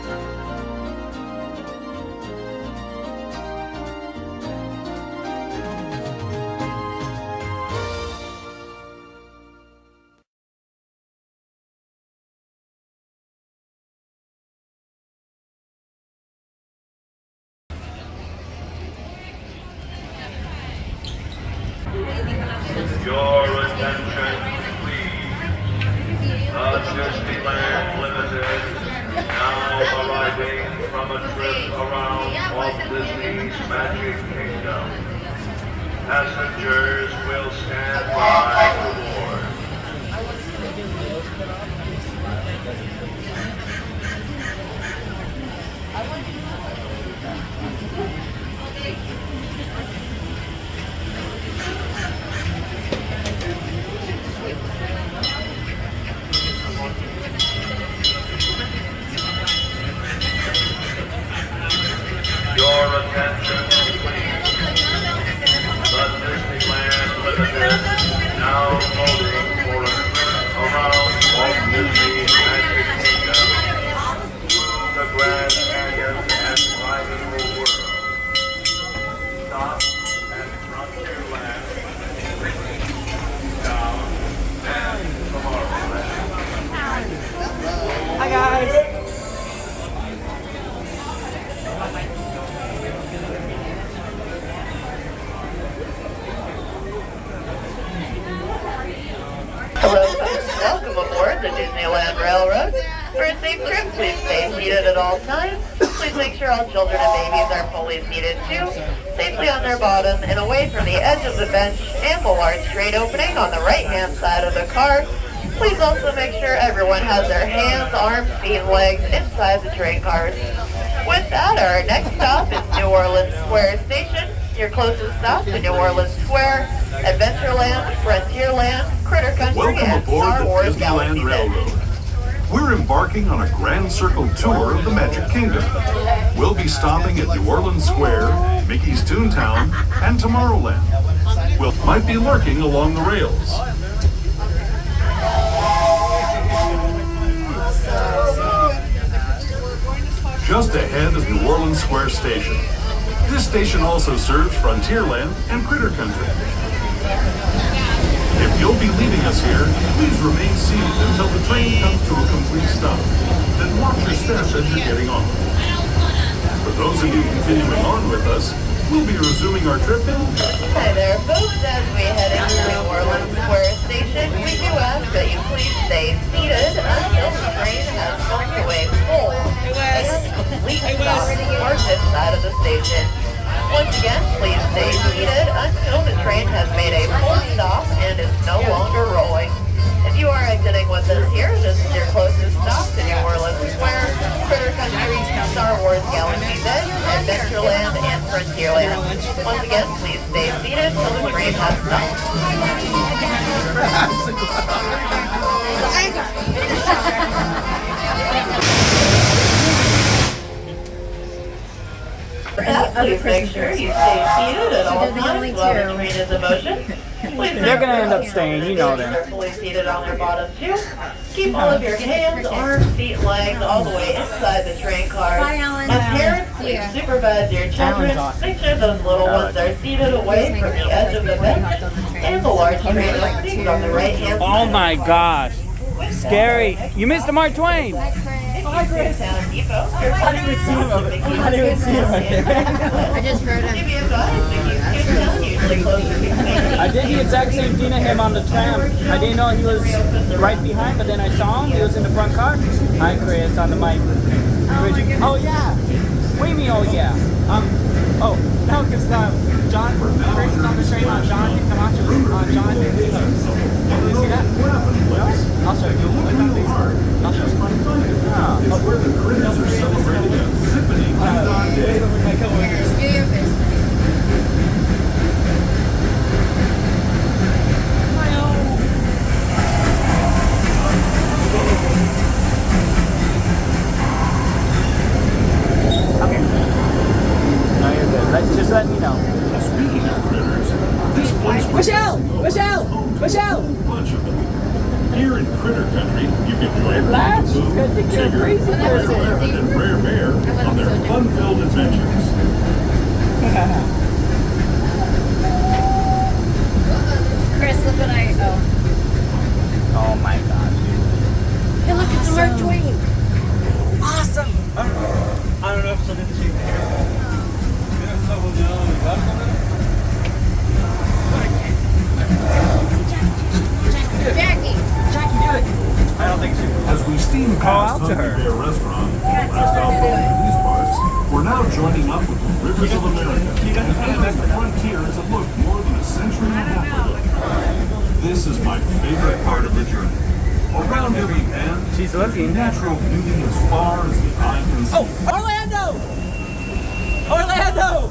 Your attention, please. The Disneyland Limited, now arriving from a trip around Walt Disney's Magic Kingdom. Passengers will stand by to board. Your attention, please. The Disneyland Limited, now loading for a trip around Walt Disney's Magic Kingdom, the Grand Canyon and Primeval World. Stop at Frontierland, down and Tomorrowland. Hi guys. Hello folks, welcome aboard the Disneyland Railroad. For a safe trip, please stay seated at all times. Please make sure all children and babies are fully seated too, safely on their bottom and away from the edge of the bench and the large straight opening on the right-hand side of the car. Please also make sure everyone has their hands, arms, feet, and legs inside the train cars. With that, our next stop is New Orleans Square Station. Your closest stop to New Orleans Square, Adventureland, Frontierland, Critter Country, Welcome and aboard Star the Wars Disneyland Galaxy's Railroad. Edge. We're embarking on a grand circle tour of the Magic Kingdom. We'll be stopping at New Orleans Square, Mickey's Toontown, and Tomorrowland. We might be lurking along the rails. Just ahead is New Orleans Square Station. This station also serves Frontierland and Critter Country. If you'll be leaving us here, please remain seated until the train comes to a complete stop. Then watch your step as you're getting on. For those of you continuing on with us, we'll be resuming our trip in... Hi there folks, as we head into New Orleans Square Station, we do ask that you please stay seated until the train has come to a full and complete stop towards this side of the station. Once again, please stay seated until the train has made a full stop and is no longer rolling. If you are exiting with us here, this is your closest stop to New Orleans Square, Critter Country, Star Wars Galaxy's Edge, Adventureland, and Frontierland. Once again, please stay seated until the train has stopped. Please make sure you stay seated at all times while the train is in motion. They're gonna end up staying, you know that. Fully seated on their bottom too. Keep all of your hands, arms, feet, legs all the way inside the train car. And parents, please supervise your children. Make sure those little ones are seated away from the edge of the bench and the large train openings on the right hand side. Oh my gosh. Scary. You missed the Mark Twain. Hi, Chris. I didn't even see him. I didn't even see him right there. I just heard him. I did the exact same thing to him on the tram. I didn't know he was right behind, but then I saw him. He was in the front car. Hi, Chris, on the mic. Oh, yeah. What do you mean, oh, yeah? No, because John, Chris is on the train on Jonathan Camacho. John, did you see that? No? I'll show you. I'll show you. Where the critters are celebrating a zippity doo-dah day. Do your business. Okay. No, you're good. Let's just let me know. Speaking of critters, this place... Push out! Push out! Push out! Bunch of them. Here in Critter Country, you can play... Laugh? think you're a crazy person. And Rare Bear on their fun-filled adventures. Chris, look what I. Oh my gosh. Hey, look, it's a Mark Twain. Awesome. I don't know if it's something to see. Jackie. Jackie, do it. I don't think she will. As we steam past out to Hungry her. Bear Restaurant, last outpost in these parts, we're now joining up with the Rivers of America and entering the frontiers that look more than a century and a half ago. This is my favorite part of the journey. Around every bend, She's looking. natural beauty as far as the eye can see. Oh, Orlando! Orlando!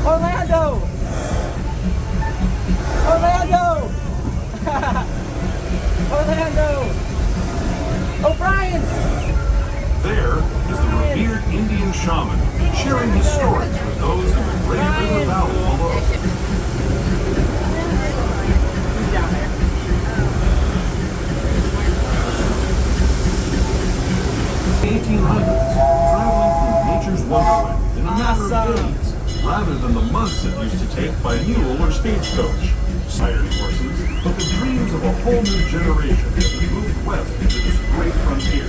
Orlando! Orlando! Orlando! O'Brien! There is the revered Indian shaman sharing his stories with those in the Great River Valley below. He's down there. The 1800s, traveling through nature's wonderland in a matter of days, rather than the months it used to take by mule or stagecoach. Iron horses, but the dreams of a whole new generation as we moved west into this great frontier.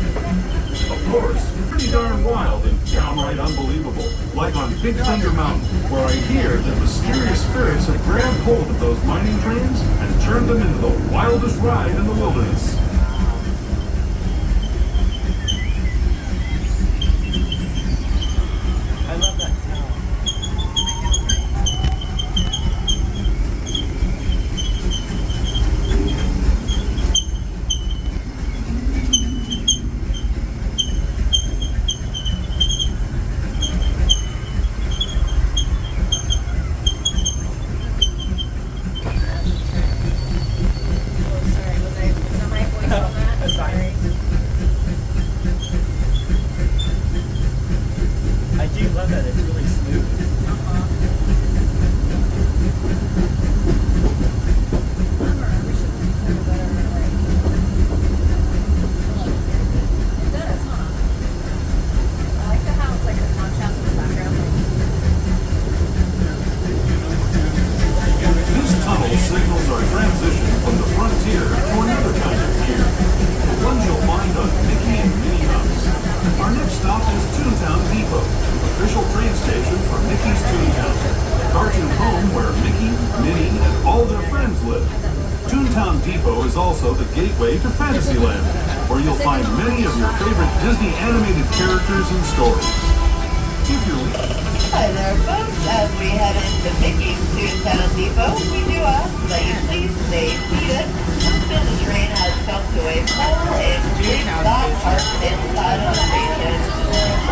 Of course, pretty darn wild and downright unbelievable, like on Big Thunder Mountain, where I hear that mysterious spirits have grabbed hold of those mining trains and turned them into the wildest ride in the wilderness. I love that sound. Sorry, was that my voice on that? Sorry. I do love that. It's really smooth. It does, huh? I like how it's like a contrast in the background. This tunnel signals our transition from the frontier to another kind of pier, the ones you'll find on Mickey and Minnie Hubs. Our next stop is Toontown Depot, official train station for Mickey's Toontown, the cartoon home where Mickey, Minnie, and all their friends live. Toontown Depot is also the gateway to Fantasyland, where you'll find many of your favorite Disney animated characters and stories. If you're Hi there, folks. As we head into Mickey's Toontown Depot, we do ask that you please stay seated until the train has come to a full and complete stop parked inside of the station.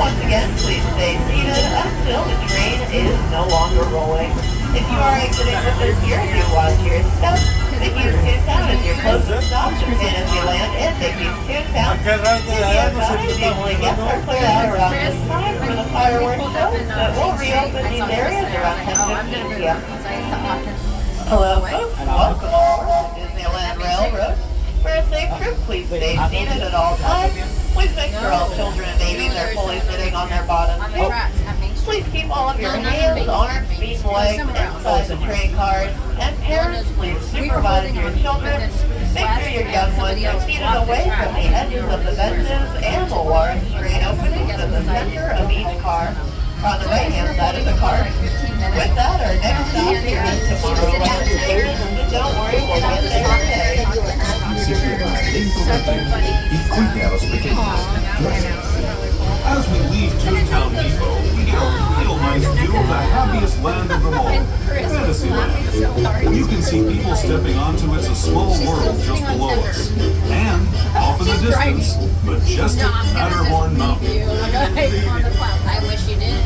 Once again, please stay seated until the train is no longer rolling. If you are exiting with us here, do watch your step. Mickey's Toontown is your closest stop to Fantasyland and Mickey's Toontown. Usually guests are cleared out around this time for the fireworks show, but we'll reopen these areas around 10:15 p.m. Hello, folks. Welcome aboard the Disneyland Railroad. For a safe trip, please stay seated at all times. Please make sure all children and babies are fully sitting on their bottom seats. Please keep all of your hands, arms, feet, and legs inside the train cars. And parents, please supervise your children. Make sure your young ones are seated away from the edges of the benches and the large train openings in the center of each car. On the right-hand side of the car. With that, our next stop here is Tomorrowland. But don't worry, we'll get there today. As we leave Toontown Depot, we get a real nice view of the happiest land of them all, Fantasyland. You can see people stepping onto It's a Small World just below us. And, off in the distance, majestic Matterhorn Mountain. I wish you did.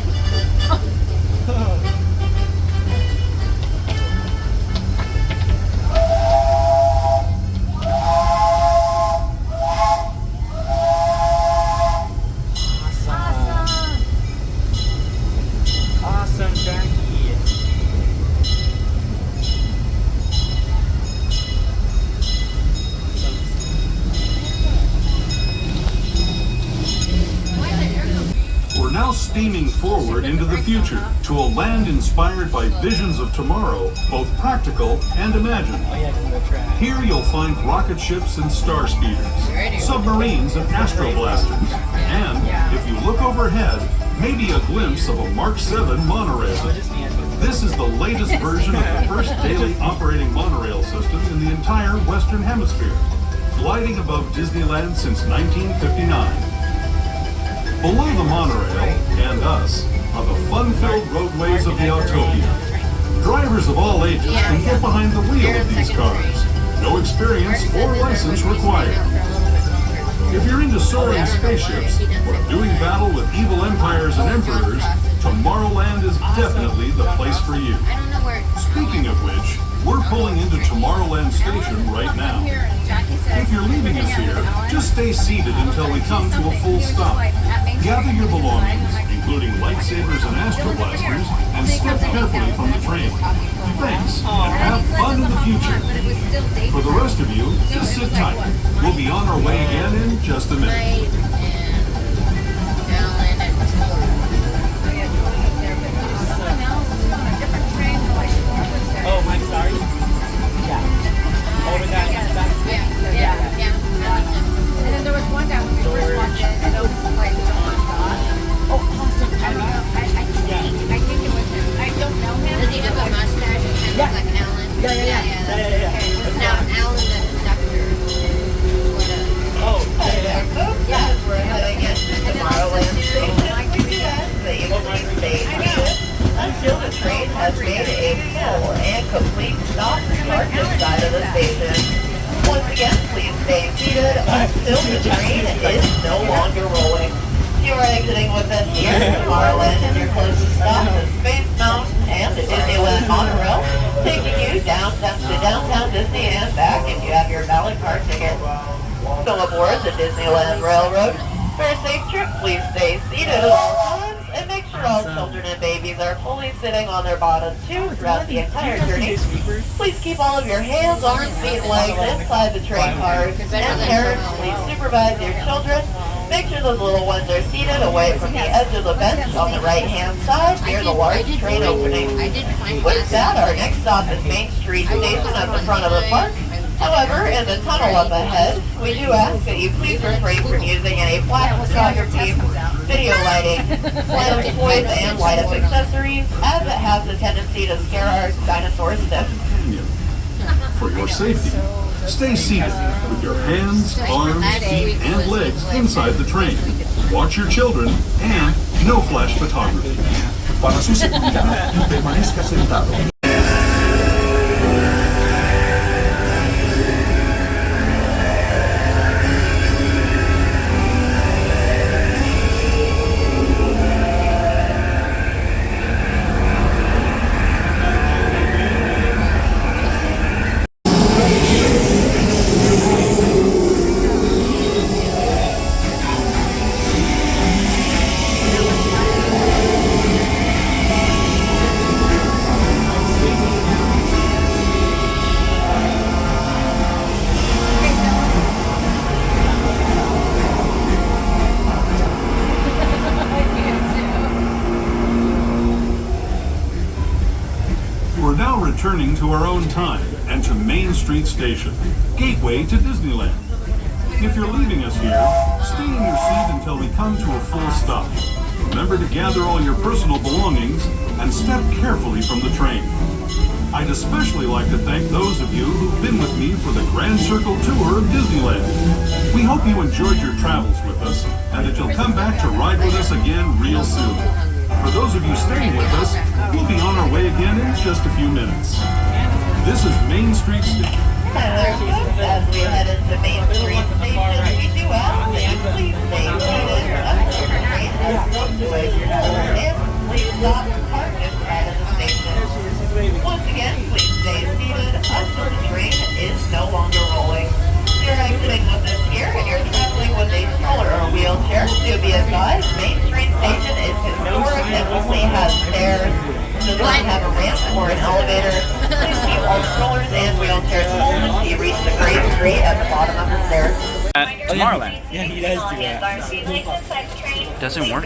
Awesome, Jackie. now steaming forward into the future to a land inspired by visions of tomorrow, both practical and imagined. Here you'll find rocket ships and star speeders, submarines and astroblasters, and, if you look overhead, maybe a glimpse of a Mark 7 monorail. This is the latest version of the first daily operating monorail system in the entire Western Hemisphere, gliding above Disneyland since 1959. Below the monorail, and us, are the fun-filled roadways of the Autopia. Drivers of all ages can get behind the wheel of these cars. No experience or license required. If you're into soaring spaceships or doing battle with evil empires and emperors, Tomorrowland is definitely the place for you. Speaking of which, we're pulling into Tomorrowland Station right now. If you're leaving us here, just stay seated until we come to a full stop. Gather your belongings, including lightsabers and astroblasters, and step carefully from the train. Thanks, and have fun in the future. For the rest of you, just sit tight. We'll be on our way again in just a minute. Oh, Mike, sorry. Yeah. Over that. Yeah. And then there was one guy when we first walked in, and it was like John Goss. Oh, awesome. I think it was him. I don't know him. Does he have a mustache and kind of Yeah. like Alan? Yeah. It's now Alan the conductor. Oh, As we're heading into Tomorrowland Station, we ask that you please stay seated until the train has made a full and complete stop on this side of the station. Once again, please stay seated until the train is no longer rolling. You are exiting with us here at Tomorrowland, and your closest stop is Space Mountain and the Disneyland monorail, taking you downtown Disney and back if you have your valid car ticket. So aboard the Disneyland Railroad. For a safe trip, please stay seated at all times and make sure all children and babies are fully sitting on their bottoms too throughout the entire journey. Please keep all of your hands, arms, feet, and legs inside the train cars. And parents, please supervise your children. Make sure those little ones are seated away from the edge of the bench on the right-hand side near the large train opening. With that, our next stop is Main Street Station at the front of the park. However, in the tunnel up ahead, we do ask that you please refrain from using any flash photography, video lighting, light-up toys, and light-up accessories, as it has the tendency to scare our dinosaurs stiff. For your safety, stay seated with your hands, arms, feet, and legs inside the train. Watch your children and no flash photography. Para su seguridad, permanezca sentado. We're now returning to our own time and to Main Street Station, gateway to Disneyland. If you're leaving us here, stay in your seat until we come to a full stop. Remember to gather all your personal belongings and step carefully from the train. I'd especially like to thank those of you who've been with me for the Grand Circle Tour of Disneyland. We hope you enjoyed your travels with us and that you'll come back to ride with us again real soon. For those of you staying with us, we'll be on our way again in just a few minutes. This is Main Street Station. As we head into Main Street Station, we do ask that you please stay seated until the train has come to a full and complete stop park inside of the station. Once again, please stay seated until the train is no longer rolling. If you're exiting with us here and you're traveling with a stroller or wheelchair, do be advised, Main Street Station is historic and only has stairs. Does not have a ramp or an elevator. Please keep all strollers and wheelchairs home until you reach the grade 3 at the bottom of the stairs. Tomorrowland. Yeah, he does do that. Doesn't work.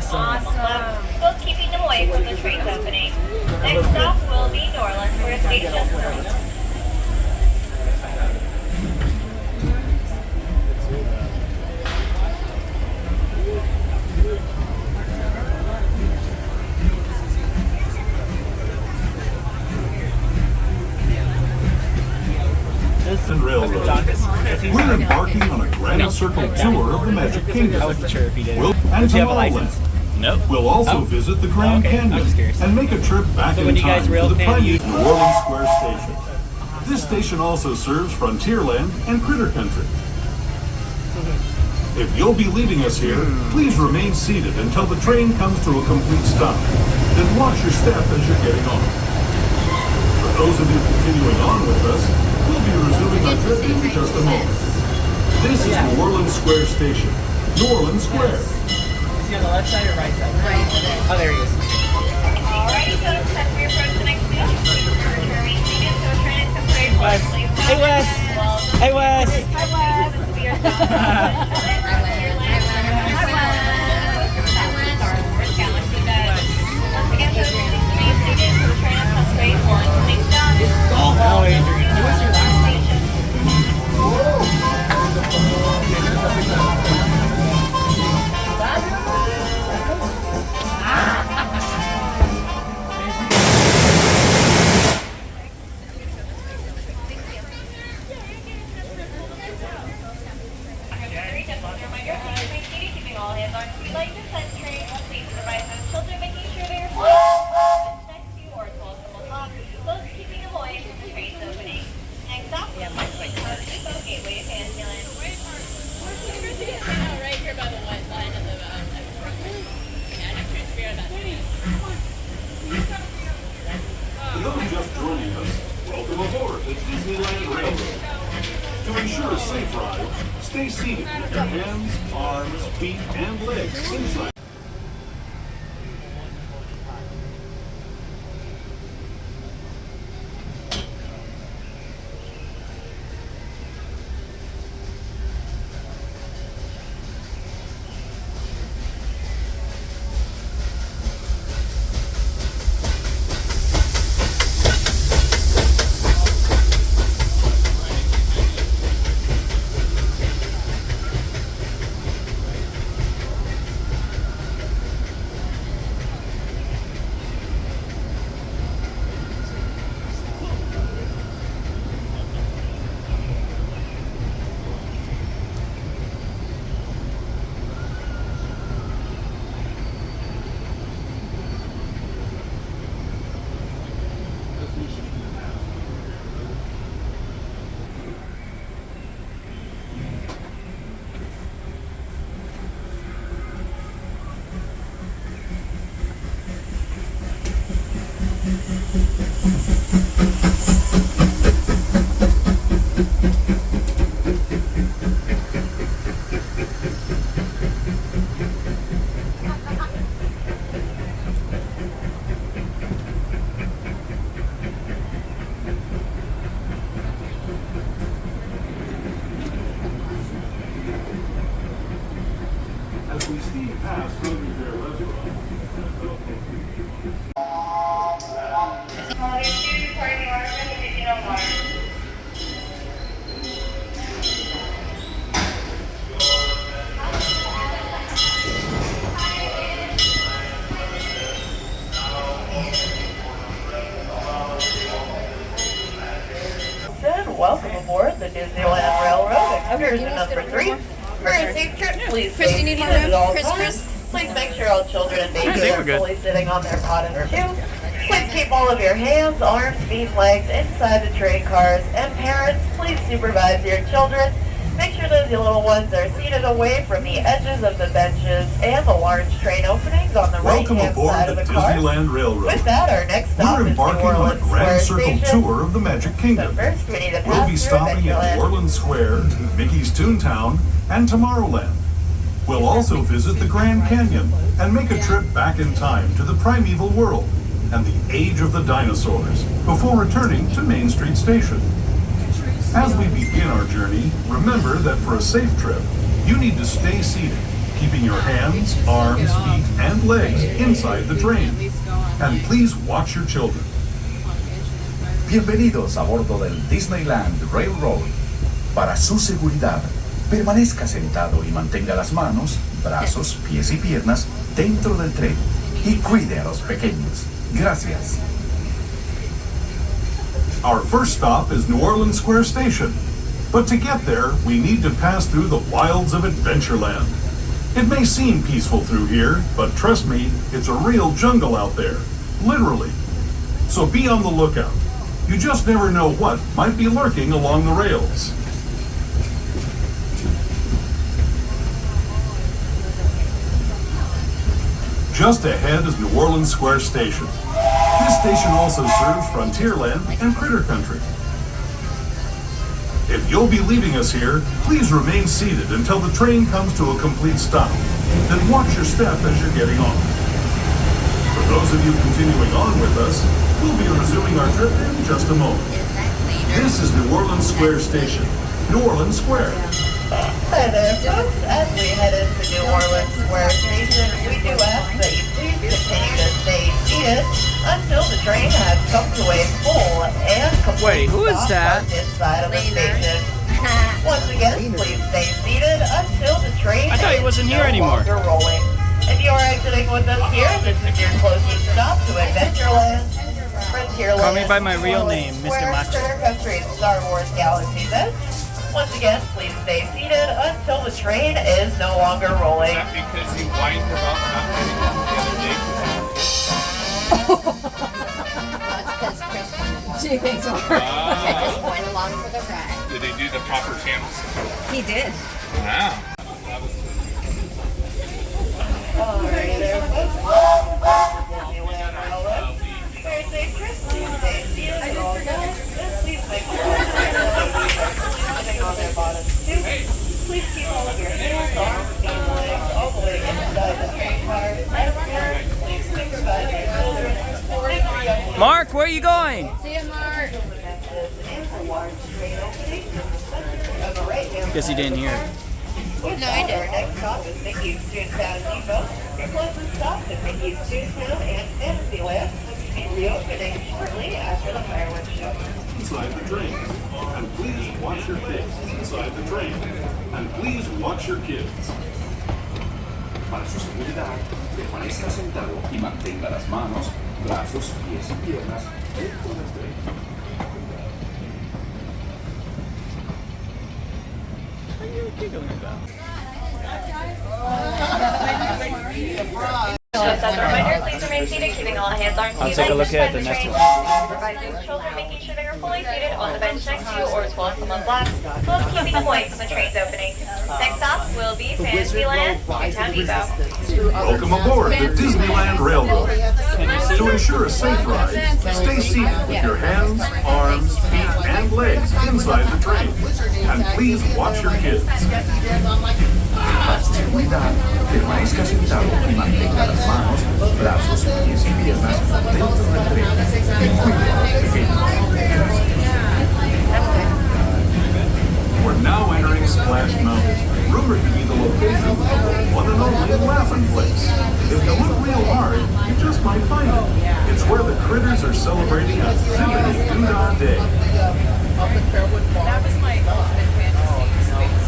Awesome. Both keeping them away from the train's opening. Next stop will be New Orleans, where station. Disneyland Railroad. We're embarking on a grand circle tour of the Magic Kingdom. I wasn't sure if he did. And Does he have a Tomorrowland. license? Nope. We'll also visit the Grand Okay. I was Canyon curious. and make a trip back So in when you time guys to rail the fan, primary you- New Orleans Square Station. This station also serves Frontierland and Critter Country. If you'll be leaving us here, please remain seated until the train comes to a complete stop. Then watch your step as you're getting on. For those of you continuing on with us, we'll be resuming our trip in just a moment. This is New Orleans Square Station. New Orleans Square. Is he on the left side or right side? Right. Oh, there he is. Alrighty, so it's time for your approach the next station. Remain seated, so train is prepared. Wes. Hey, Wes. Hey, Wes. Oh, Adrian. What's your last name? Keeping all hands on speed like this time train. Please provide those children, making sure they are next to you or close to the top. Those keeping them away from the train's opening. Next stop, Depot Gateway to Fantasyland. Right here by the white line of the For those just joining us, welcome aboard the Disneyland Railroad. To ensure a safe ride, stay seated with your hands, arms, feet, and legs inside. As we steam past Hungry Bear Restaurant. Welcome aboard the Disneyland Railroad. Excursion number 3. For a safe trip, please Chris, do stay you need more seated room? at all Chris, times. Chris? Please make sure all children and babies think are we're good. fully sitting on their bottoms too. Please keep all of your hands, arms, feet, legs inside the train cars. And parents, please supervise your children. Make sure those little ones are seated away from the edges of the benches and the large train openings on the Welcome right-hand aboard side the of the car. Disneyland Railroad. With that, our next stop We're is New embarking on a Orleans grand Square circle Station. tour of the Magic So Kingdom. first, we need to We'll be pass through stopping at Adventureland. New Orleans Square, Mickey's Toontown, and Tomorrowland. We'll also visit the Grand Canyon and make a trip back in time to the primeval world and the age of the dinosaurs before returning to Main Street Station. As we begin our journey, remember that for a safe trip, you need to stay seated, keeping your hands, arms, feet, and legs inside the train. And please watch your children. Bienvenidos a bordo del Disneyland Railroad. Para su seguridad, permanezca sentado y mantenga las manos, brazos, pies y piernas dentro del tren y cuide a los pequeños. Gracias. Our first stop is New Orleans Square Station. But to get there, we need to pass through the wilds of Adventureland. It may seem peaceful through here, but trust me, it's a real jungle out there. Literally. So be on the lookout. You just never know what might be lurking along the rails. Just ahead is New Orleans Square Station. This station also serves Frontierland and Critter Country. If you'll be leaving us here, please remain seated until the train comes to a complete stop. Then watch your step as you're getting on. For those of you continuing on with us, we'll be resuming our trip in just a moment. This is New Orleans Square Station, New Orleans Square. Hi there, folks. As we head into New Orleans Square Station, we do ask that you please continue to stay seated until the train has come to a full and complete Wait, who is stop that? inside of the station. Once again, please stay seated until the train I thought he wasn't is here no anymore. longer rolling. If you are exiting with us here, this is your closest stop to Adventureland, Frontierland. Call me by my real name, Mr. Square, Macho. Critter Country, and Star Wars Galaxy's Edge. Once again, please stay seated until the train is no longer rolling. Is that because you whined about not getting on the other day? That's because Chris wanted to take over. I just went along for the ride. Did they do the proper channels? He did. Wow. Alrighty there, folks. Disneyland Railroad. Very safe trip. Please stay seated at all times. And please make sure sitting on their bottoms too. Please keep all of your hands, arms, feet, and legs all the way inside the train car. As parents, please supervise your children. Take your young Mark, where are you going? See you, Mark. Guess he didn't hear. No, I did. Our next stop is Mickey's Toontown Depot. Your closest stop is Mickey's Toontown and Fantasyland, which will be reopening shortly after the fireworks show. Inside the train. And please watch your kids inside the train. And please watch your kids. Para su seguridad, permanezca sentado y mantenga las manos, brazos, pies y piernas dentro del tren. What are you giggling about? Just as a reminder, please remain seated, keeping all hands, arms, I'll feet, take a legs look at inside the next train. one. Supervising children, making sure they are fully seated on the bench next to you or as well as someone blocks, as well as keeping points when the train's opening. Next stop will be Fantasyland, Toontown Depot. Welcome aboard the Disneyland Railroad. To ensure a safe ride, stay seated with your hands, arms, feet, and legs inside the train. And please watch your kids. Para su seguridad, permanezca sentado y mantenga las manos, brazos, pies y piernas dentro del tren y cuide a los pequeños. We're now entering Splash Mountain, rumored to be the location of the one and only Laughing Place. If you look real hard, you just might find it. It's where the critters are celebrating a zippity doo-dah day. That was my ultimate fantasy space.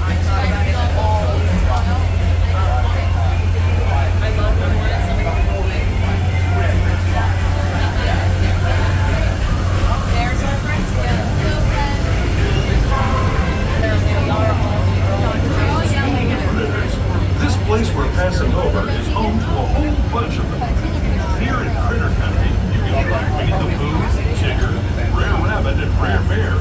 I thought about it all the I love the one that's there's our friends again. This place we're passing over is home to a whole bunch of them. Here in Critter Country, you can find Winnie the Pooh, Jigger, Rare Rabbit, and Rare Bear,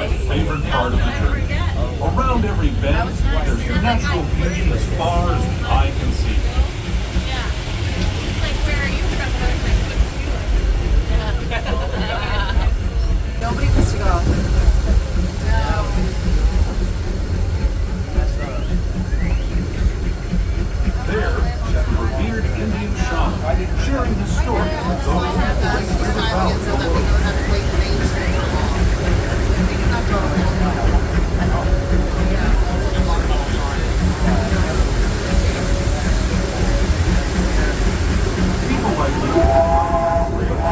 my favorite part of the journey. Around every bend, there's natural beauty as far as the eye can see. Nobody wants to go. There, the revered Indian shaman, sharing his story with those who bring the river valley to the world. People like you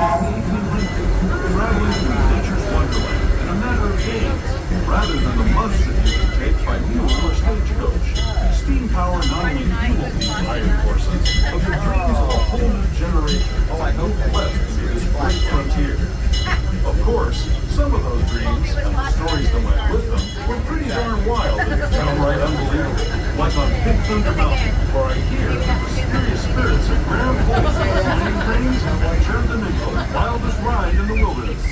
traveling through nature's wonderland in a matter of days, rather than the months that you can take by mule or stagecoach. Steam power not only fuels these iron horses, but the dreams of a whole new generation of out west through this great frontier. Of course, some of those dreams and the stories that went with them were pretty darn wild and downright unbelievable. Like on Big Thunder Mountain, where I hear the mysterious spirits of Graham Holt flying trains and turned them into the wildest ride in the wilderness.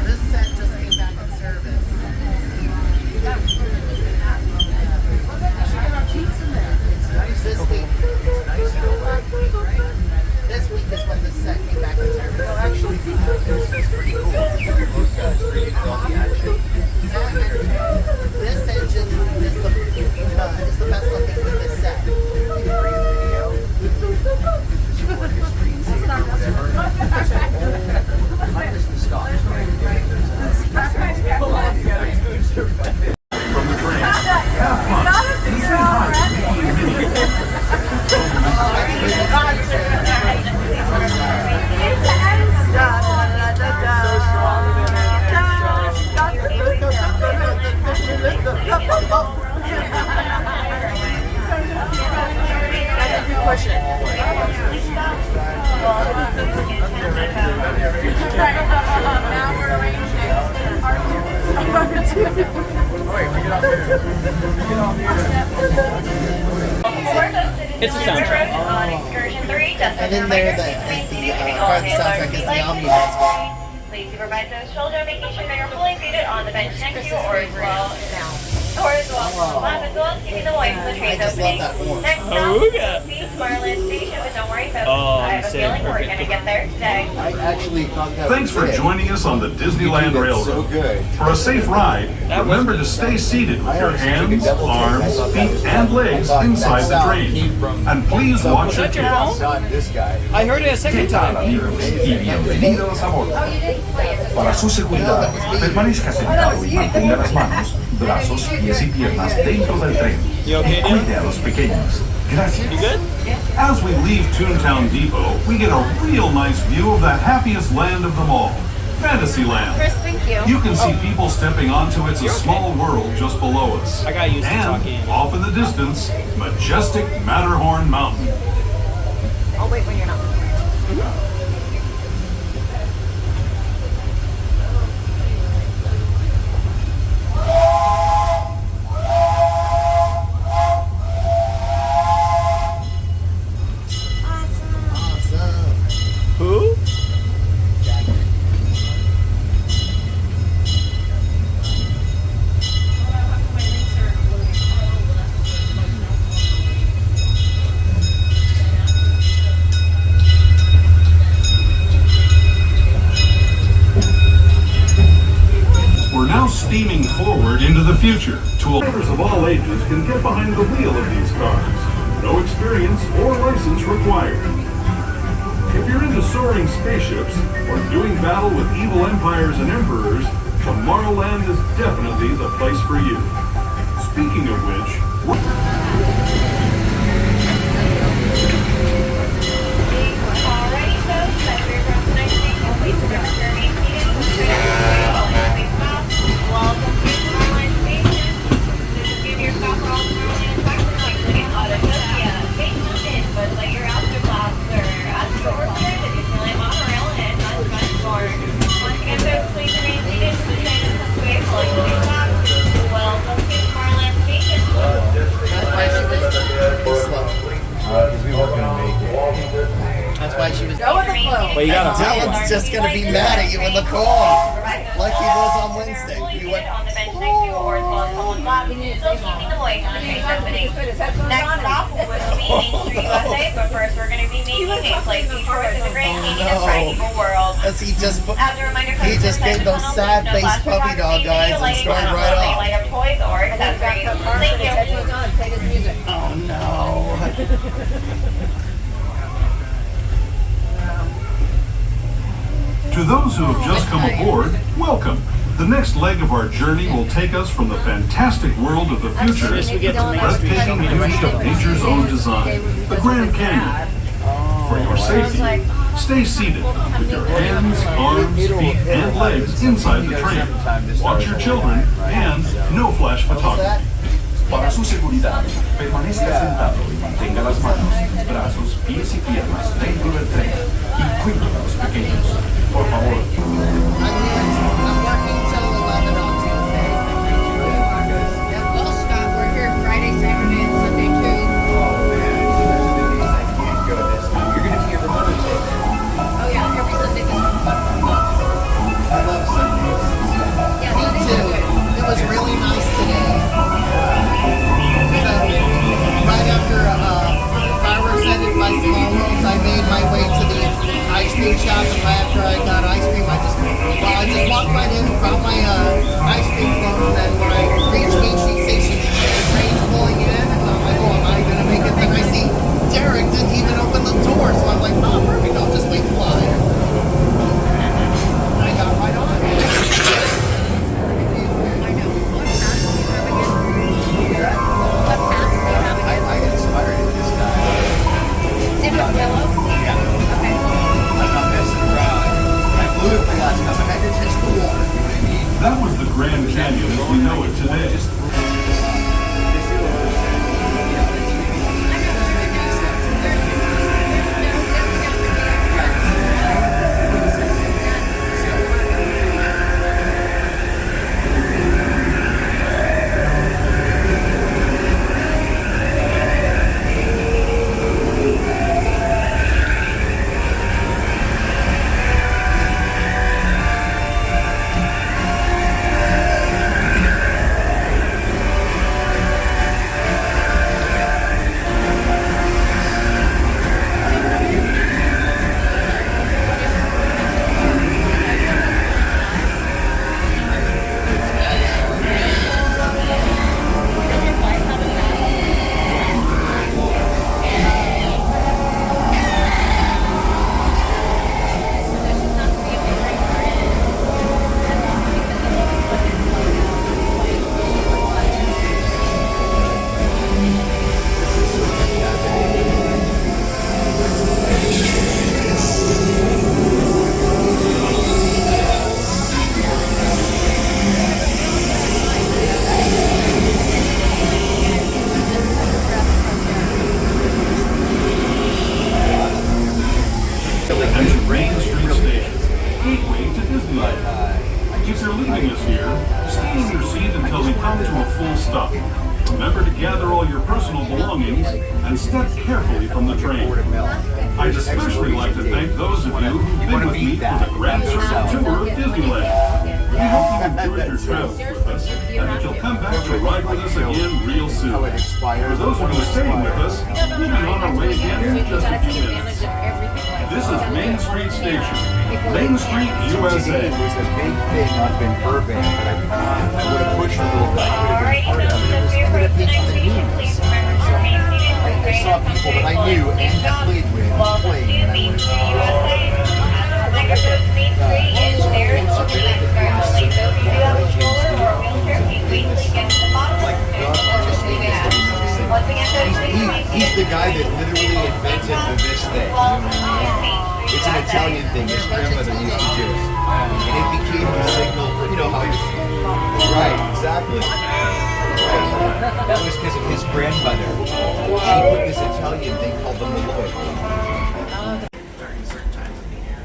This set just came back in service. This week. This week is when this set came back in service. No, actually, it's pretty cool. Most guys created all the action. This engine is the best looking with this set. From the train, have fun. And say hi to Ripley and Minnie. Push it. Now we're arranging It's a soundtrack. On Excursion 3, just And in there, part of the soundtrack is the omnibus. Please supervise those children, making sure they are fully seated on the bench next to you or as well. Laugh as well as keeping the voice of the train's I just love opening. that horn. Next stop, Tomorrowland Station, but don't worry folks. I have a feeling we're going to get there today. I actually thought that Thanks for joining us on the Disneyland Railroad. so good. For a safe ride, remember to stay seated with your hands, arms, feet, and legs inside the train. And please watch your kids. Not this guy. I heard it a second time. Amigos y bienvenidos a bordo. Para su seguridad, permanezca sentado y mantenga las manos, brazos, pies y piernas dentro del tren. You okay, Y dude? cuide a los pequeños. Gracias. You good? As we leave Toontown Depot, we get a real nice view of the happiest land of them all, Fantasyland. Chris, thank you. You can see people stepping onto It's a Small World just below us. I got used to talking. And off in the distance, majestic Matterhorn Mountain. I'll wait when you're not. Awesome. Who? We're now steaming forward into the future. Drivers of all ages can get behind the wheel of these cars. No experience or license required. If you're into soaring spaceships or doing battle with evil empires and emperors, Tomorrowland is definitely the place for you. Speaking of which, Alrighty folks, that's your from tonight's station. Please remember to remain seated with the train stop. Welcome to Tomorrowland Station. This is give your stop for all Tomorrowland attractions, including Autotopia, Space Mountain, Buzz Lightyear Afterblast, Astro World, the Disneyland Monorail, and much more. Once again folks, please remain seated with the train and away following the stop. Welcome to Tomorrowland Station. But you gotta Dylan's just gonna be mad at you in the car, like he was on Wednesday. You went, on the bench next to you or as well as someone's lap, still keeping the voice on the train's opening. Next stop will be Main Street USA, but first we're going to be making a place Detroit to the Great Canyon of Primeval World. as he just As a reminder, he just gave those sad faced puppy dog guys and started right off. Light up toys or accessories. Thank you. Oh no. To those who have just come aboard, welcome. The next leg of our journey will take us from the fantastic world of the future, Yes, we get to Main Street. breathtaking beauty of nature's own design, the Grand Canyon. For your safety, stay seated with your hands, arms, feet, and legs inside the train. Watch your children and no flash photography. Para su seguridad, permanezca sentado y mantenga las manos, brazos, pies y piernas dentro del tren y cuide a los pequeños. Por favor. I'm working till 11 on Tuesday. Well, Scott, we're here Friday, Saturday, and Sunday too. Oh man, there's 2 days I can't go this time. You're gonna be here for Mother's Day then. Oh yeah, every Sunday. I love Sundays. Yeah, Me Sundays too. are good. It was really nice today. So, right after fireworks ended by Small Worlds, I made my way to the ice cream shop, and right after I got ice cream, I just walked right in, got my ice cream cone, and then when I reached Main Street Station, the train's pulling in, and I'm like, oh, am I gonna make it? Then I see Derek didn't even open the door, so I'm like, oh, perfect, I'll just wait in line. I got right on. I got inspired in this guy. Different yellow? Yeah. Okay. I'm not messing around. I blew it the last time. I had to test the water. You know what I mean? That was the Grand Canyon as we know it today. Enter Main Street Station, gateway to Disneyland. If you're leaving us here, stay in your seat until we come to a full stop. Remember to gather all your personal belongings and step carefully from the train. I'd especially like to thank those of you who've been with me for the Grand Circle Tour of Disneyland. We hope you enjoyed your travels with us and that you'll come back to ride with us again real soon. For those of you staying with us, we'll be on our way again in just a few minutes. This is Main Street Station, Main Street, USA. It was a big thing up in Burbank that I would have pushed a little bit. I Alrighty, could have been so part of for it. your I would have approach to been the next station, please remember to remain seated for I saw people that I knew and had played with playing when I Main went. Street, USA. Reminder, folks, Main Street is there until the next start only. So if you do have a stroller or a wheelchair, please wait till you get to the bottom of the stairs before leaving out. Once again, folks, please remain seated. He's the guy that literally invented the this thing. You know what I mean? It's an Italian thing his grandmother used to do. And it became the signal for, you know how you... Right, exactly. Right. That was because of his grandmother. She put this Italian thing called the Malloy. During certain times of the year.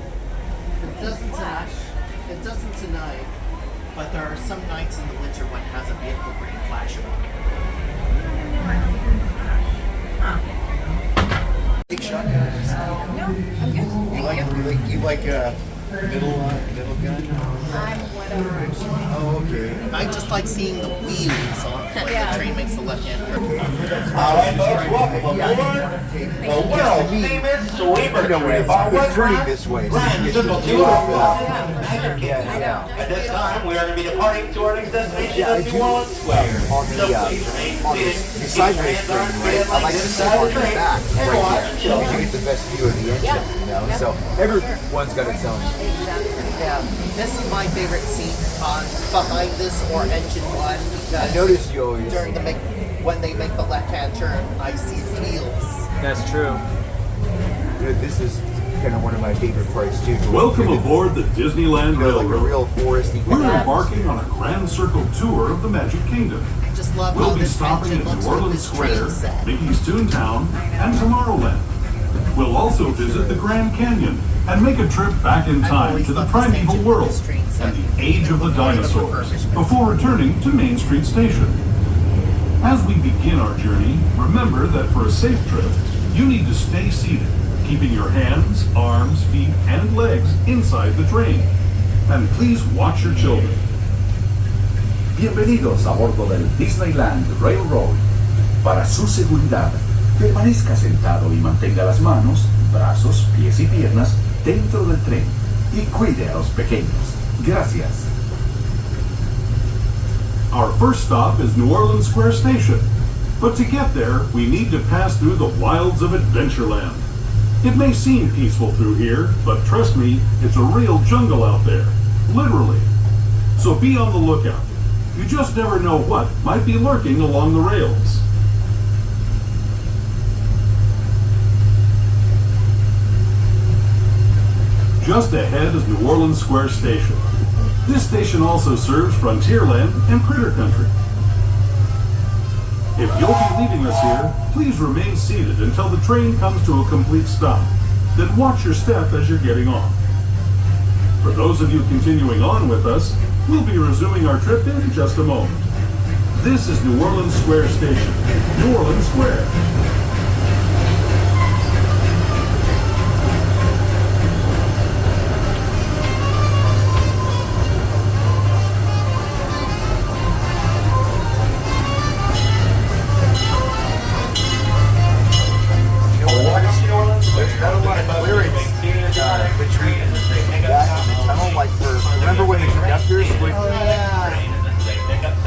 It doesn't tonight, but there are some nights in the winter when it has a vehicle green flashing. Big shotgun. No, I'm good. Thank you. You like a middle gun? I'm whatever. Oh, okay. I just like seeing the wheels on when the train makes the left-hand turn. Alright, folks, welcome aboard the world famous sweeper trip. It's turning this way. So Grand you get Circle the Tour view of of Magic Kingdom. At this time, we are going to be departing to our next destination of New Orleans Square. on the beside the train, right? I like to sit on the back right there because you get the best view of the engine, you know. So everyone's got its own. Yeah, this is my favorite seat behind this or engine one because I noticed you always. during the when they make the left-hand turn, I see wheels. That's true. This is kind of one of my favorite parts too. Welcome aboard the Disneyland Like a Railroad. real foresty. We're embarking on a grand circle tour of the Magic Kingdom. I just love how We'll be this stopping engine at looks New like Orleans this train Square, set. Mickey's Toontown, and Tomorrowland. We'll also visit the Grand Canyon and make a trip back in time to the primeval world and the age of the dinosaurs before returning to Main Street Station. As we begin our journey, remember that for a safe trip, you need to stay seated, keeping your hands, arms, feet, and legs inside the train. And please watch your children. Bienvenidos a bordo del Disneyland Railroad. Para su seguridad, permanezca sentado y mantenga las manos, brazos, pies y piernas dentro del tren y cuide a los pequeños. Gracias. Our first stop is New Orleans Square Station, but to get there, we need to pass through the wilds of Adventureland. It may seem peaceful through here, but trust me, it's a real jungle out there, literally. So be on the lookout. You just never know what might be lurking along the rails. Just ahead is New Orleans Square Station. This station also serves Frontierland and Critter Country. If you'll be leaving us here, please remain seated until the train comes to a complete stop. Then watch your step as you're getting off. For those of you continuing on with us, we'll be resuming our trip in just a moment. This is New Orleans Square Station, New Orleans Square.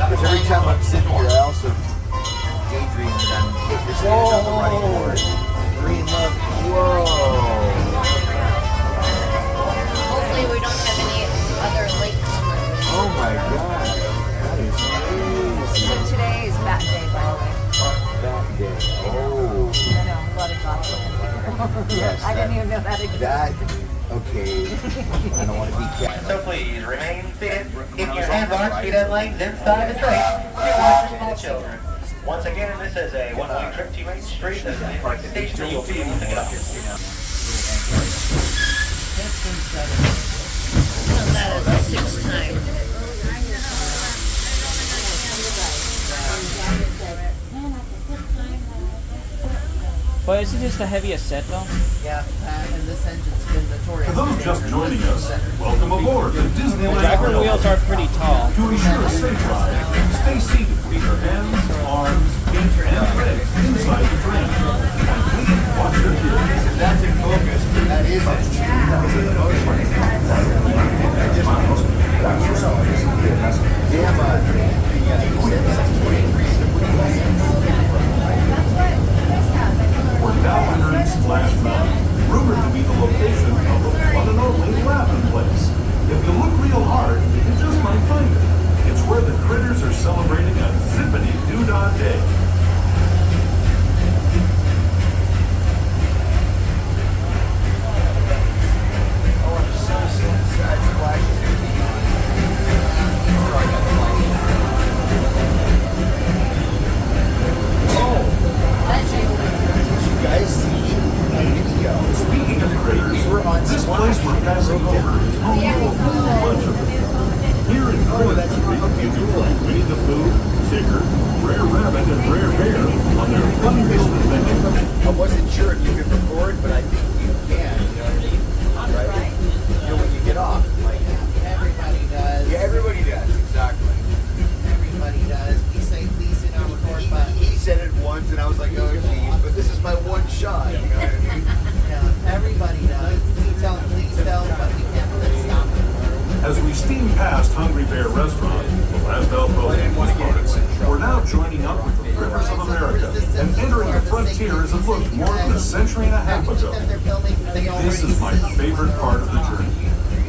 Because every time I'm sitting here, I also daydream that I'm getting this on the running board. Green love. Whoa. Hopefully we don't have any other late swimmers. Oh my god. That is crazy. So today is Bat Day, by the way. That day. Oh. I know, a lot of gossip in here. Yes. I didn't even know that existed. That. Okay. I don't want to be kept. So please remain seated. Keep your handbars, feet and legs inside the train. Keep watching small children. Once again, this is a one-way trip to Main Street. This is the next station you'll be able to get off. That is the sixth time. But is it just the heaviest set though? Yeah, and this engine's been notorious. For those just joining us, welcome aboard the The Disneyland driver Railroad. wheels are pretty tall. To ensure a safe ride, stay seated with your hands, arms, feet, and legs inside the train. And please watch your kids. If that's in focus, that is it. Manos, brazos, pies y piernas We're now entering Splash Mountain, rumored to be the location of the one and only Laughing Place. If you look real hard, you just might find it. It's where the critters are celebrating a zippity-doo-dah day. Speaking of critters, this place we're passing over is home to a whole bunch of them. Here in Critter Country, you can find Winnie the Pooh, Tigger, Rare Rabbit, and Rare Bear on their fun-filled adventures. I wasn't sure if you could record, but I think you can. You know what I mean? Right? booked more than a century and a half ago. This is my favorite part of the journey.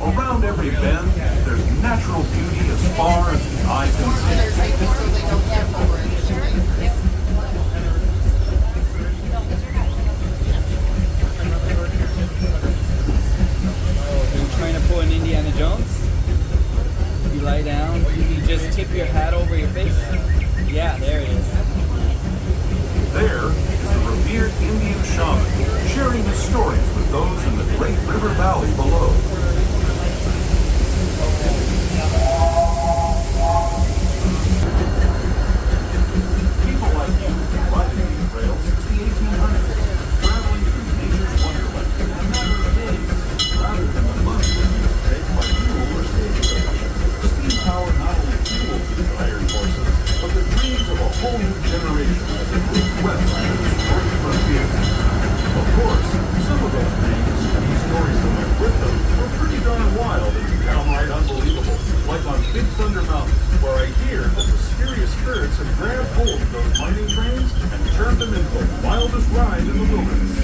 Around every bend, there's natural beauty as far as the eye can see. You're trying to pull an Indiana Jones? You lie down, you just tip your hat over your face. Yeah, there it is. There is the revered Indian shaman, sharing his stories with those in the great river valley below. People like you have been riding these rails since the 1800s, traveling through nature's wonderland in a matter of days, rather than the months that you take by mule or stagecoach. Steam power not only fuels these iron horses, but the dreams of a whole new generation as they move west to the great frontier. Of course, some of those dreams and the stories that went with them were pretty darn wild and downright unbelievable, like on Big Thunder Mountain, where I hear that mysterious spirits have grabbed hold of those mining trains and turned them into the wildest ride in the wilderness.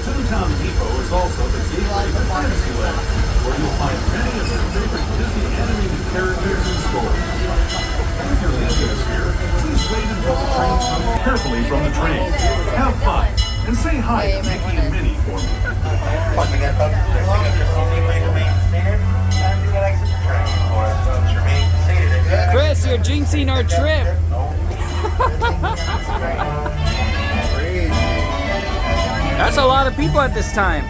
Toontown Depot is also the gateway to Fantasyland, where you'll find many of your favorite Disney animated characters and stories. If you're leaving us here, please wait until the train comes carefully from the train. Have fun, and say hi to Mickey and Minnie for me. Once again, folks, if you remain seated, time to get exit the train, or folks remain seated. Chris, you're jinxing our trip. That's a lot of people at this time.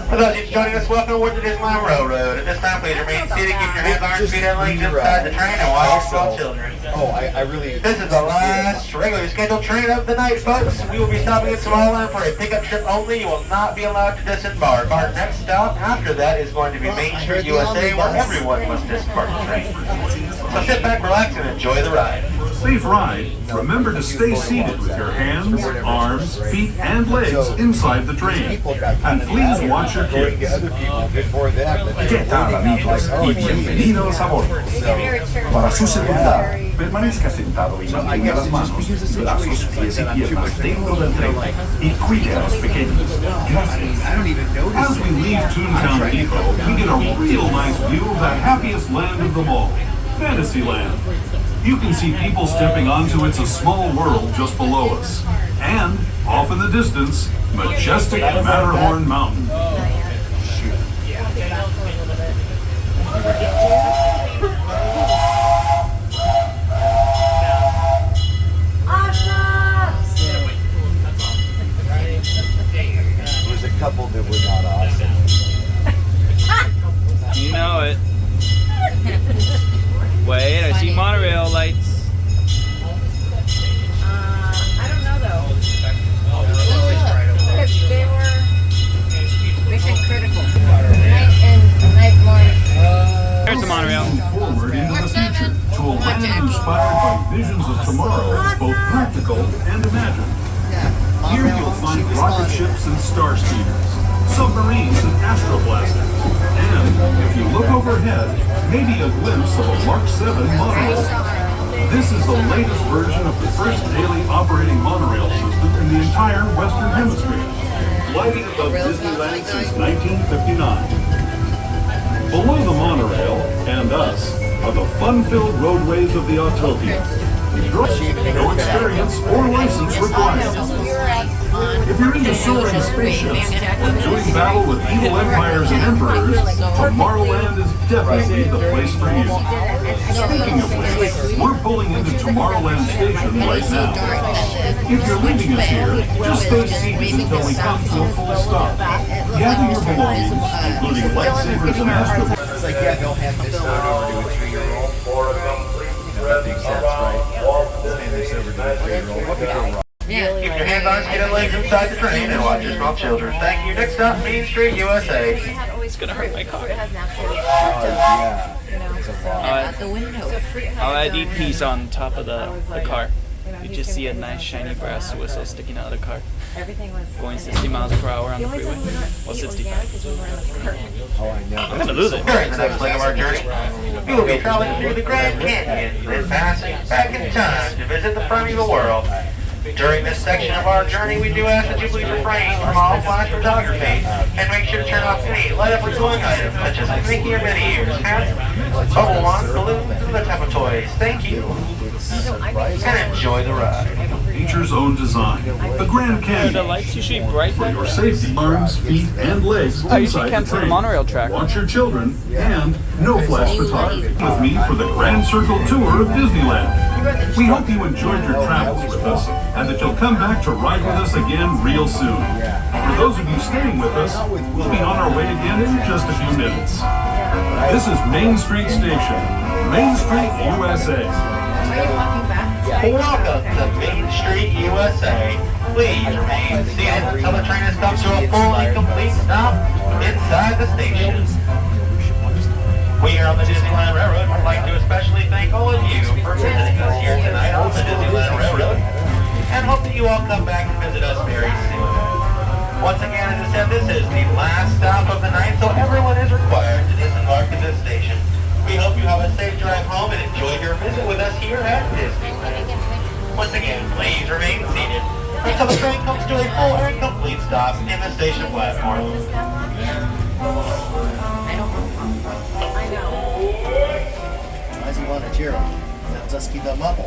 For those of you joining us, welcome aboard the Disneyland Railroad. At this time, please remain seated, keep your hands, arms, feet, and legs inside the train, and watch for small children. Oh, I really... This is the last regularly scheduled train of the night, folks. We will be stopping at Tomorrowland for a pickup trip only. You will not be allowed to disembark. Our next stop after that is going to be Main Street, USA, where everyone must disembark the train. So sit back, relax, and enjoy the ride. Safe ride. Remember to stay seated with your hands, arms, feet, and legs inside the train. And please watch your kids. ¿Qué tal, amigos? Y bienvenidos a bordo. Para su seguridad, permanezca sentado y mantenga las manos, brazos, pies y piernas dentro del tren y cuide a los pequeños. Gracias. As we leave Toontown Depot, we get a real nice view of that happiest land of them all, Fantasyland. You can see people stepping onto It's a Small World just below us. And, off in the distance, majestic Matterhorn Mountain. There's a couple that were not awesome. You know it. Wait, I see monorail lights. I don't know though. They were mission critical. Night and night morning. There's a monorail. Forward into the future to a land inspired by visions of tomorrow, both practical and imagined. Here you'll find rocket ships and star speeders, submarines and astroblasters, and if you look overhead, maybe a glimpse of a Mark 7 monorail. This is the latest version of the first daily operating monorail system in the entire Western Hemisphere. gliding above Disneyland since 1959. Below the monorail and us are the fun-filled roadways of the Autopia. No experience or license required. If you're into soaring spaceships or doing battle with evil empires and emperors, Tomorrowland is definitely the place for you. Speaking of which, we're pulling into Tomorrowland Station right now. If you're leaving us here, just stay seated until we come to a full stop. Gather your belongings, including lightsabers and astro. It's like, yeah, they'll hand this over to a 3-year-old. That makes sense, right? They'll hand this over to a 3-year-old. What could go wrong? Keep your hands on skid and legs inside the train and watch your small children. Thank you. Next stop, Main Street, USA. It's gonna hurt my car. I'll add EPs on top of the car. You just see a nice shiny brass whistle sticking out of the car. Going 60 miles per hour on the freeway. Well, 65. Oh, I know. I'm gonna lose it. During the next leg of our journey, we will be traveling through the Grand Canyon and passing back in time to visit the primeval world. During this section of our journey, we do ask that you please refrain from all flash photography and make sure to turn off any light-up or glowing items such as Mickey or Minnie ears, hats, bubble wands, balloons, and other type of toys. Thank you, and enjoy the ride. Nature's own design. The Grand The Canyon. lights usually bright. For your safety, arms, feet, and legs I usually inside the cancel the train. monorail track. Watch your children and no flash photography. With me for the Grand Circle Tour of Disneyland. We hope you enjoyed your travels with us and that you'll come back to ride with us again real soon. For those of you staying with us, we'll be on our way again in just a few minutes. This is Main Street Station, Main Street, USA. Welcome to Main Street, USA. Please remain seated until the train has come to a full and complete stop inside the station. We here on the Disneyland Railroad would like to especially thank all of you for visiting us here tonight on the Disneyland Railroad and hope that you all come back and visit us very soon. Once again, as I said, this is the last stop of the night, so everyone is required to disembark at this station. We hope you have a safe drive home and enjoy your visit with us here at Disneyland. Once again, please remain seated until the train comes to a full and complete stop in the station platform. Why does he want to cheer him? Let's keep them up.